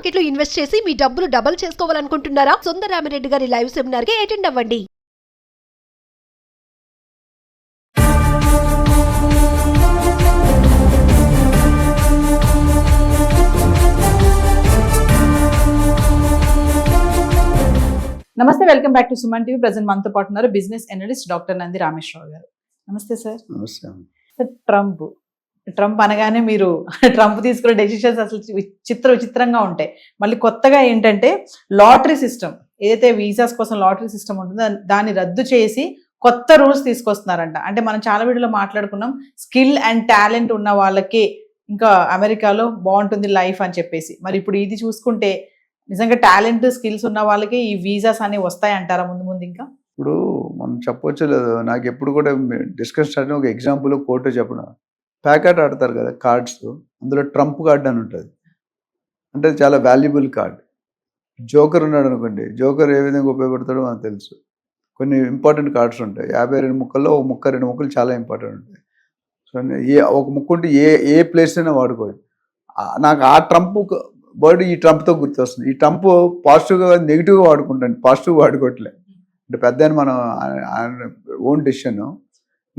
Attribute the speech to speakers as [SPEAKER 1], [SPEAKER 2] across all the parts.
[SPEAKER 1] Market లో invest చేసి మీ డబ్బులు డబుల్ చేసుకోవాలనుకుంటున్నారా? సుందరరామిరెడ్డి గారి లైవ్ సెమినార్ కి అటెండ్ అవ్వండి.
[SPEAKER 2] నమస్తే, welcome back to Suman TV. Present మనతో పాటు ఉన్నారు business analyst doctor Nandi Rameshwar Rao గారు. నమస్తే సార్.
[SPEAKER 3] నమస్తే.
[SPEAKER 2] ట్రంప్ అనగానే మీరు ట్రంప్ తీసుకునే డెసిషన్స్ అసలు విచిత్రంగా ఉంటాయి. మళ్ళీ కొత్తగా ఏంటంటే లాటరీ సిస్టమ్, ఏదైతే వీసాస్ కోసం లాటరీ సిస్టమ్ ఉంటుందో దాన్ని రద్దు చేసి కొత్త రూల్స్ తీసుకొస్తున్నారంట. అంటే మనం చాలా వీడియోలో మాట్లాడుకున్నాం, స్కిల్ అండ్ టాలెంట్ ఉన్న వాళ్ళకి ఇంకా అమెరికాలో బాగుంటుంది లైఫ్ అని చెప్పేసి. మరి ఇప్పుడు ఇది చూసుకుంటే నిజంగా టాలెంట్ స్కిల్స్ ఉన్న వాళ్ళకి ఈ వీసాస్ అనేవి వస్తాయి అంటారా ముందు ముందు? ఇంకా
[SPEAKER 3] ఇప్పుడు మనం చెప్పొచ్చు లేదు, నాకు ఎప్పుడు కూడా డిస్కస్ స్టార్ట్ ఒక ఎగ్జాంపుల్ కోర్టు చెప్పడం, ప్యాకెట్ ఆడతారు కదా కార్డ్స్, అందులో ట్రంప్ కార్డ్ అని ఉంటుంది. అంటే చాలా వాల్యుబుల్ కార్డ్. జోకర్ ఉన్నాడు అనుకోండి, జోకర్ ఏ విధంగా ఉపయోగపడతాడో మనకు తెలుసు. కొన్ని ఇంపార్టెంట్ కార్డ్స్ ఉంటాయి, 52 ముక్కల్లో ఒక ముక్క 2 ముక్కలు చాలా ఇంపార్టెంట్ ఉంటాయి. సో ఒక ముక్క ఉంటే ఏ ప్లేస్ అయినా వాడుకోవచ్చు. నాకు ఆ ట్రంప్ వర్డ్ ఈ ట్రంప్తో గుర్తొస్తుంది. ఈ ట్రంప్ పాజిటివ్గా నెగిటివ్గా వాడుకుంటాను, పాజిటివ్గా వాడుకోవట్లే. అంటే పెద్ద మనం ఓన్ డెసిషన్.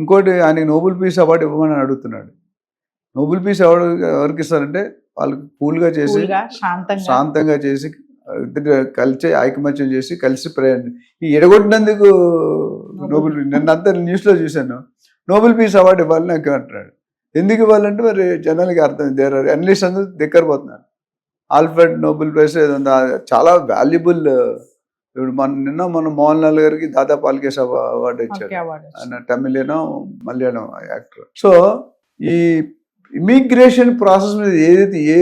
[SPEAKER 3] ఇంకోటి ఆయనకి నోబెల్ పీస్ అవార్డు ఇవ్వమని అడుగుతున్నాడు. నోబెల్ పీస్ అవార్డు ఎవరికి ఇస్తారంటే వాళ్ళకి కూల్గా చేసి, శాంతంగా చేసి, కలిసి ఐకమత్యం చేసి కలిసి ప్రయాణం. ఈ ఎడగొట్టినందుకు నోబెల్ పీస్, నిన్నంతా న్యూస్లో చూశాను, నోబెల్ పీస్ అవార్డు ఇవ్వాలి నాకు అంటున్నాడు. ఎందుకు ఇవ్వాలంటే మరి జనాలకి అర్థం, దేర్ ఆర్ అనలిస్ట్ అందరూ దగ్గర పోతున్నారు. ఆల్ఫ్రెడ్ నోబెల్ ప్రైజ్ చాలా వాల్యుబుల్. ఇప్పుడు మన మోహన్ లాల్ గారికి దాదా పాల్కేస్ అవార్డు ఇచ్చారు, ఆయన తమిళనో మలయాళం యాక్టర్. సో ఈ ఇమిగ్రేషన్ ప్రాసెస్ మీద ఏదైతే ఏ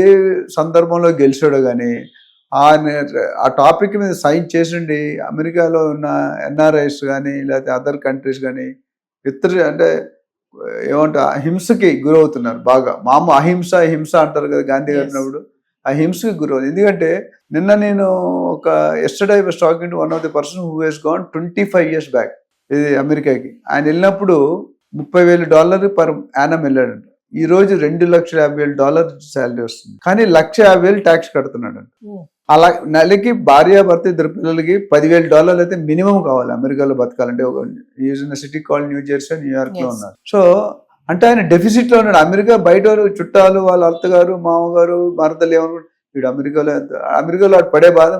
[SPEAKER 3] సందర్భంలో గెలిచాడో కానీ ఆ టాపిక్ మీద సైన్ చేసిండి అమెరికాలో ఉన్న ఎన్ఆర్ఐస్ కానీ లేకపోతే అదర్ కంట్రీస్ కానీ అంటే ఏమంటా హింసకి గురవుతున్నారు బాగా. అహింస హింస అంటారు కదా గాంధీ గారినప్పుడు, ఆ హింసకి గురవుతుంది. ఎందుకంటే నిన్న నేను yesterday I was talking to one of the person who he's gone 25 years back ఇది అమెరికాకి. ఆయన వెళ్ళినప్పుడు $30,000 పర్ యానం వెళ్ళాడంట. ఈ రోజు $2,50,000 శాలరీ వస్తుంది, కానీ $150,000 ట్యాక్స్ కడుతున్నాడు. అలా నెలకి భార్యాభర్త 2 పిల్లలకి $10,000 అయితే మినిమం కావాలి అమెరికాలో బతకాలంటే. ఒక city call new Jersey, New York లో ఉన్నారు. సో అంటే ఆయన డెఫిసిట్ లో ఉన్నాడు. అమెరికా బయట చుట్టాలు, వాళ్ళ అత్తగారు, మామగారు, భర్తలు ఏమనుకుంటారు, వీడు అమెరికాలో పడే బాధ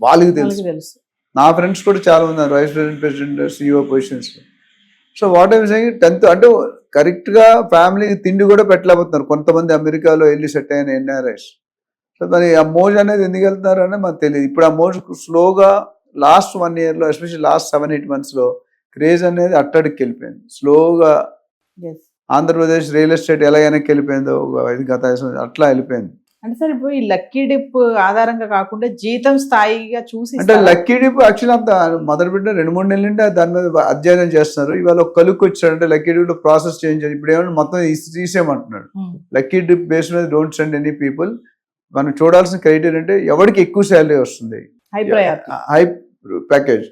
[SPEAKER 3] వాళ్ళకి తెలుసు. నా ఫ్రెండ్స్ కూడా చాలా ఉన్నారు vice president, CEO positions. So what I saying, 10th అంటే కరెక్ట్ గా ఫ్యామిలీకి తిండి కూడా పెట్టలేకపోతున్నారు కొంతమంది అమెరికాలో వెళ్ళి సెట్ అయిన ఎన్ఆర్ఐస్. సో మరి ఆ మోజ్ అనేది ఎందుకు వెళ్తున్నారు అనేది మనకు తెలియదు. ఇప్పుడు ఆ మోజ్ స్లోగా లాస్ట్ 1 year లో, ఎస్పెషల్లీ లాస్ట్ 7-8 months లో క్రేజ్ అనేది అట్టడికి వెళ్ళిపోయింది స్లోగా. ఆంధ్రప్రదేశ్ రియల్ ఎస్టేట్ ఎలా వెనక్కి వెళ్ళిపోయిందో గత అట్లా వెళ్ళిపోయింది.
[SPEAKER 2] అంటే సార్ ఇప్పుడు ఈ లక్కీ డిప్ ఆధారంగా కాకుండా జీతం స్థాయిగా చూసి,
[SPEAKER 3] అంటే లక్కీ డిప్ యాక్చువల్ అంత మొదలు పెట్టిన 2-3 నెలల నుండి దాని మీద అధ్యయనం చేస్తున్నారు. ఇవాళ ఒక కలుక్కి వచ్చాడంటే లక్కీ డిప్ లో ప్రాసెస్ చేంజ్ అయ్యి ఇప్పుడు ఏమన్నా మొత్తం తీసేయమంటున్నాడు. లక్కీ డిప్ బేస్ మీద డోంట్ సెండ్ ఎనీ పీపుల్. మనం చూడాల్సిన క్రైటీరియా అంటే ఎవరికి ఎక్కువ శాలరీ వస్తుంది, హై ప్యాకేజ్.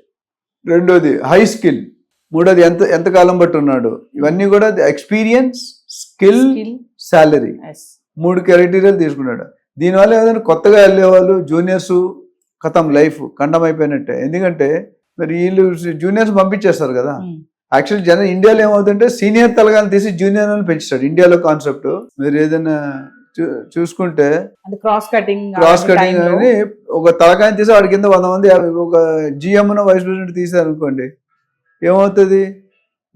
[SPEAKER 3] రెండోది హై స్కిల్. మూడోది ఎంత కాలం బట్టి ఉన్నాడు. ఇవన్నీ కూడా ఎక్స్పీరియన్స్, స్కిల్, శాలరీ, 3 క్రైటీరియాలు తీసుకున్నాడు. దీనివల్ల ఏదైనా కొత్తగా వెళ్ళేవాళ్ళు జూనియర్స్ కథం లైఫ్ ఖండం అయిపోయినట్టే. ఎందుకంటే మరి వీళ్ళు జూనియర్స్ పంపించేస్తారు కదా. యాక్చువల్లీ ఇండియాలో ఏమవుతుంటే సీనియర్ తలగాని తీసి జూనియర్ అని పెంచుతాడు ఇండియాలో కాన్సెప్ట్. మీరు ఏదైనా చూసుకుంటే క్రాస్ కటింగ్ అని ఒక తలకాయని తీసి వాడి కింద 100 మంది, ఒక జిఎం వైస్ ప్రెసిడెంట్ తీసారు అనుకోండి, ఏమవుతుంది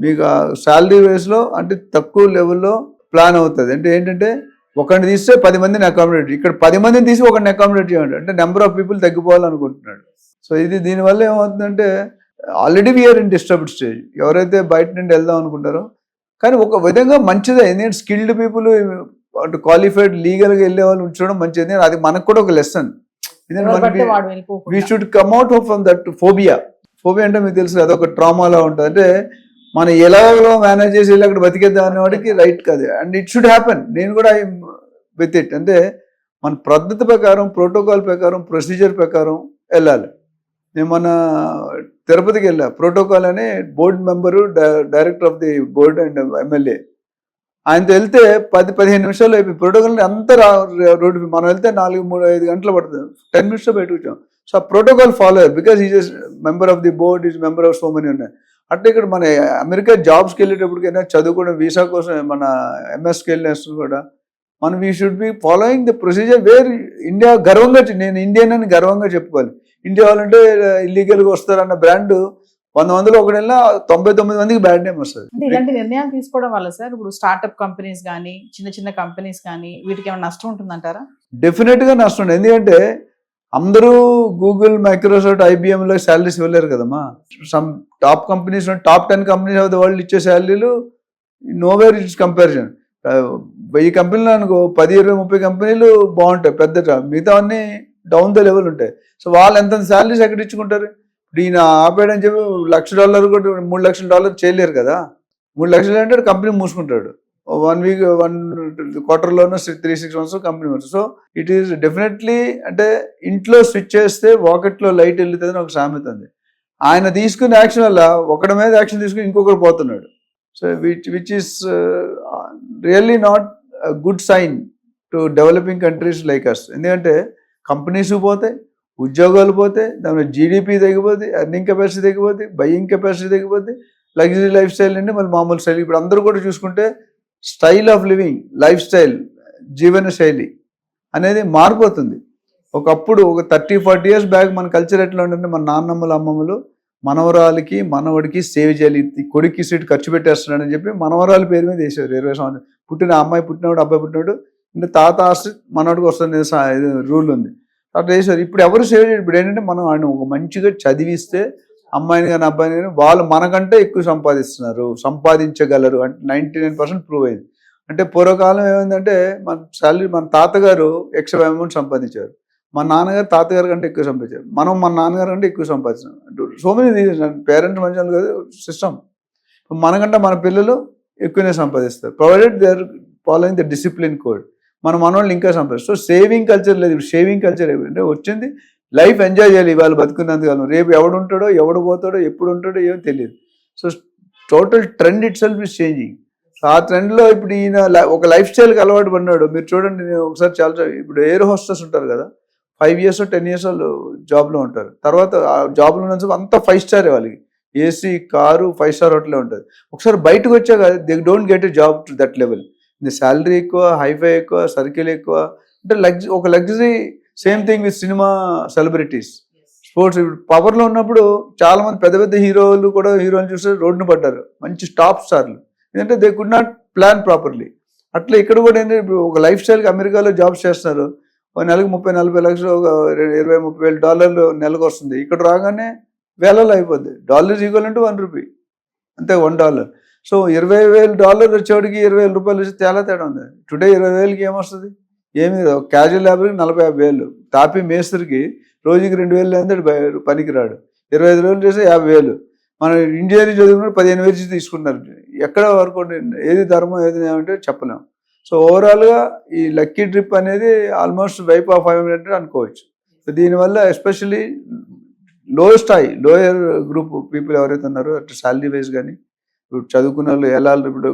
[SPEAKER 3] మీకు శాలరీ వేస్లో అంటే తక్కువ లెవెల్లో ప్లాన్ అవుతుంది. అంటే ఏంటంటే ఒకరిని తీస్తే 10 మందిని అకామిడేట్, ఇక్కడ 10 మందిని తీసి ఒకరిని అకామిడేట్ చేయండి అంటే నెంబర్ ఆఫ్ పీపుల్ తగ్గిపోవాలనుకుంటున్నాడు. సో దీనివల్ల ఏమవుతుందంటే already we are in disturbed stage. ఎవరైతే బయట నుండి వెళ్దాం అనుకుంటారో, కానీ ఒక విధంగా మంచిదే. ఎందుకంటే స్కిల్డ్ పీపుల్ అంటే క్వాలిఫైడ్ లీగల్గా వెళ్ళే వాళ్ళు ఉంచడం మంచిది. అది మనకు కూడా ఒక lesson. We should come out from that phobia. Phobia అంటే మీకు తెలుసు అదొక ట్రామాలా ఉంటుంది. అంటే మనం ఎలాగో మేనేజ్ చేసి వెళ్ళి అక్కడ బతికేద్దాం అనేవాడికి రైట్ కాదు. And it should happen. నేను కూడా ఐ విత్ ఇట్. అంటే మన పద్ధతి ప్రకారం, ప్రోటోకాల్ ప్రకారం, ప్రొసీజర్ ప్రకారం వెళ్ళాలి. నేను మన తిరుపతికి వెళ్ళా, ప్రోటోకాల్ అనే board member, director of the board and MLA, ఆయనతో వెళ్తే 10-15 నిమిషాలు అయిపోయి ప్రోటోకాల్ అంతా రోడ్డు మనం వెళ్తే 4-3-5 గంటలు పడుతుంది, 10 మినిట్స్లో బయటకు వచ్చాం. సో ఆ ప్రోటోకాల్ ఫాలో అయ్యారు because is member of the board, is member of so many ఉన్నాయి. అంటే ఇక్కడ మన అమెరికా జాబ్స్కి వెళ్ళేటప్పటికైనా చదువుకోవడం వీసా కోసం మన ఎంఎస్కి వెళ్ళినప్పుడు కూడా మనం we should be following the procedure where India గర్వంగా నేను ఇండియన్ అని గర్వంగా చెప్పుకోవాలి. ఇండియా వాళ్ళంటే ఇల్లీగల్గా వస్తారన్న బ్రాండ్ 100 మందిలో ఒకటి వెళ్ళినా 99 మందికి బ్యాడ్ నేమ్ వస్తుంది.
[SPEAKER 2] అంటే ఇలాంటి నిర్ణయాలు తీసుకోవడం వల్ల సార్ ఇప్పుడు స్టార్ట్అప్ కంపెనీస్ కానీ చిన్న చిన్న కంపెనీస్ కానీ వీటికి ఏమైనా నష్టం ఉంటుందంటారా?
[SPEAKER 3] డెఫినెట్గా నష్టం ఉంది. ఎందుకంటే అందరూ గూగుల్, మైక్రోసాఫ్ట్, ఐబిఎంలో శాలరీస్ ఇవ్వలేరు కదమ్మా. Some top companies, top 10 companies of the world ఇచ్చే శాలరీలు నోవేర్ ఇట్స్ కంపారిజన్. 1000 కంపెనీలు అనుకో 10-20-30 కంపెనీలు బాగుంటాయి పెద్ద, మిగతా అన్ని డౌన్ ద లెవెల్ ఉంటాయి. సో వాళ్ళు ఎంత శాలరీస్ ఎక్కడ ఇచ్చుకుంటారు? ఇప్పుడు ఈయన ఆపాడని చెప్పి $1,00,000 కూడా $3 లక్షలు చేయలేరు కదా. 3 లక్షలు అంటే కంపెనీ మూసుకుంటాడు. 1 వీక్ 1 క్వార్టర్లోనూ 3-6 months కంపెనీ మూసు. సో ఇట్ ఈస్ డెఫినెట్లీ అంటే ఇంట్లో స్విచ్ చేస్తే వాకెట్లో లైట్ వెళ్తుందని ఒక సామెత ఉంది. ఆయన తీసుకునే యాక్షన్ వల్ల ఒకటి మీద యాక్షన్ తీసుకుని ఇంకొకరు పోతున్నాడు. So which is really not good sign to developing countries like us. ఎందుకంటే కంపెనీస్ పోతాయి, ఉద్యోగాలు పోతే, దాని జీడిపి తగ్గిపోద్ది, ఎర్నింగ్ కెపాసిటీ తగ్గిపోద్ది, బయ్యింగ్ కెపాసిటీ తగ్గిపోద్ది, లగ్జరీ లైఫ్ స్టైల్ నుండి మళ్ళీ మామూలు స్టైల్. ఇప్పుడు అందరూ కూడా చూసుకుంటే style of living, life style, జీవన శైలి అనేది మారిపోతుంది. ఒకప్పుడు ఒక 30-40 years బ్యాక్ మన కల్చర్ ఎట్లా ఉంటుందంటే మన నాన్నమ్మలు అమ్మమ్మలు మనవరాలకి మనవడికి సేవ్ చేయాలి, కొడుక్కి సీట్ ఖర్చు పెట్టేస్తున్నాడని చెప్పి మనవరాల పేరు మీద వేసారు. 20 సంవత్సరాలు పుట్టిన అమ్మాయి పుట్టినవాడు అబ్బాయి పుట్టినవాడు అంటే తాత ఆస్తి మనవాడికి వస్తుంది రూల్ ఉంది అట్లా వేసారు. ఇప్పుడు ఎవరు సేవ్ చేయరు. ఇప్పుడు ఏంటంటే మనం ఆయన ఒక మంచిగా చదివిస్తే అమ్మాయిని కానీ అబ్బాయిని కానీ వాళ్ళు మనకంటే ఎక్కువ సంపాదించగలరు అంటే 99% ప్రూవ్ అయింది. అంటే పూర్వకాలం ఏమైందంటే మన శాలరీ మన తాతగారు ఎక్స్ట్రా అమౌంట్ సంపాదించారు, మన నాన్నగారు తాతగారు కంటే ఎక్కువ సంపాదించారు, మనం మన నాన్నగారు కంటే ఎక్కువ సంపాదించాం. సో మెనీ పేరెంట్స్ మంచి కాదు సిస్టమ్. మనకంటే మన పిల్లలు ఎక్కువనే సంపాదిస్తారు provided they are following the discipline code. మన మనవాళ్ళు ఇంకా సంపాదిస్తారు. సో సేవింగ్ కల్చర్ లేదు. ఇప్పుడు షేవింగ్ కల్చర్ అంటే వచ్చింది లైఫ్ ఎంజాయ్ చేయాలి. ఇవాళ బతుకున్నందుకు రేపు ఎవడు ఉంటాడో ఎవడు పోతాడో ఎప్పుడు ఉంటాడో ఏమో తెలియదు. So total trend it self is changing. ఆ ట్రెండ్లో ఇప్పుడు ఈయన ఒక లైఫ్ స్టైల్కి అలవాటు పడినాడు. మీరు చూడండి, నేను ఒకసారి చాలా ఇప్పుడు ఎయిర్ హోస్టెస్ ఉంటారు కదా, 5 years 10 years వాళ్ళు జాబ్లో ఉంటారు. తర్వాత ఆ జాబ్లో ఉన్న అంతా 5 star వాళ్ళకి ఏసీ, కారు, 5 star హోటలే ఉంటుంది. ఒకసారి బయటకు వచ్చాక they don't get a job to that level. Salary ఎక్కువ, హైఫై ఎక్కువ, సర్కిల్ ఎక్కువ, అంటే ఒక luxury. Same thing with cinema celebrities, sports. పవర్లో ఉన్నప్పుడు చాలా మంది పెద్ద పెద్ద హీరోలు కూడా హీరోలు చూస్తే రోడ్డును పడ్డారు, మంచి టాప్ స్టార్లు. ఎందుకంటే they could not plan properly. అట్లా ఇక్కడ కూడా ఏంటంటే ఇప్పుడు ఒక లైఫ్ స్టైల్కి అమెరికాలో జాబ్స్ చేస్తున్నారు, ఒక నెలకు 30-40 లక్షలు, ఒక $20-30 వేలు నెలకు వస్తుంది. ఇక్కడ రాగానే వేలలో అయిపోద్ది. డాలర్ ఈక్వల్ $1 అంతే, $1. సో $20,000 వచ్చేవాడికి $20,000 వచ్చి చాలా తేడా ఉంది. టుడే 20,000కి ఏమొస్తుంది? ఏమి క్యాజువల్ లేబర్కి 40-50,000, తాపి మేస్త్రికి రోజుకి 2,000 లేదంటే పనికి రాడు. 25 రోజులు చేస్తే 50,000. మన ఇంజనీరింగ్ చదువుకున్న 15,000 తీసుకుంటున్నారు. ఎక్కడ వరకు ఏది ధర్మం ఏది ఏమంటే చెప్పలేము. సో ఓవరాల్గా ఈ లక్కీ ట్రిప్ అనేది ఆల్మోస్ట్ వైప్ ఆఫ్ 500 అనుకోవచ్చు. సో దీనివల్ల ఎస్పెషల్లీ లోయర్ గ్రూప్ పీపుల్ ఎవరైతే ఉన్నారో అటు శాలరీ వైజ్ కానీ ఇప్పుడు చదువుకున్న వాళ్ళు ఎలా, ఇప్పుడు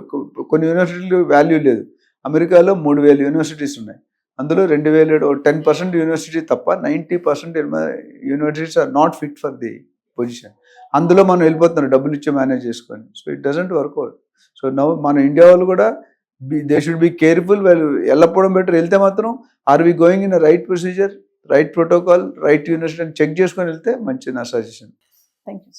[SPEAKER 3] కొన్ని యూనివర్సిటీలు వాల్యూ లేదు. అమెరికాలో 3,000 యూనివర్సిటీస్ ఉన్నాయి. అందులో 2,000 10% యూనివర్సిటీ తప్ప 90% universities are not fit for the position. అందులో మనం వెళ్ళిపోతున్నాం డబ్బులు ఇచ్చి మేనేజ్ చేసుకొని. So it doesn't work out. So now మన ఇండియా వాళ్ళు కూడా దే షుడ్ బి కేర్ఫుల్. వాళ్ళు వెళ్ళకపోవడం బెటర్. వెళ్తే మాత్రం are we going in right procedure, right protocol, right university అని చెక్ చేసుకొని వెళ్తే మంచి నా సజెషన్.
[SPEAKER 2] Thank you.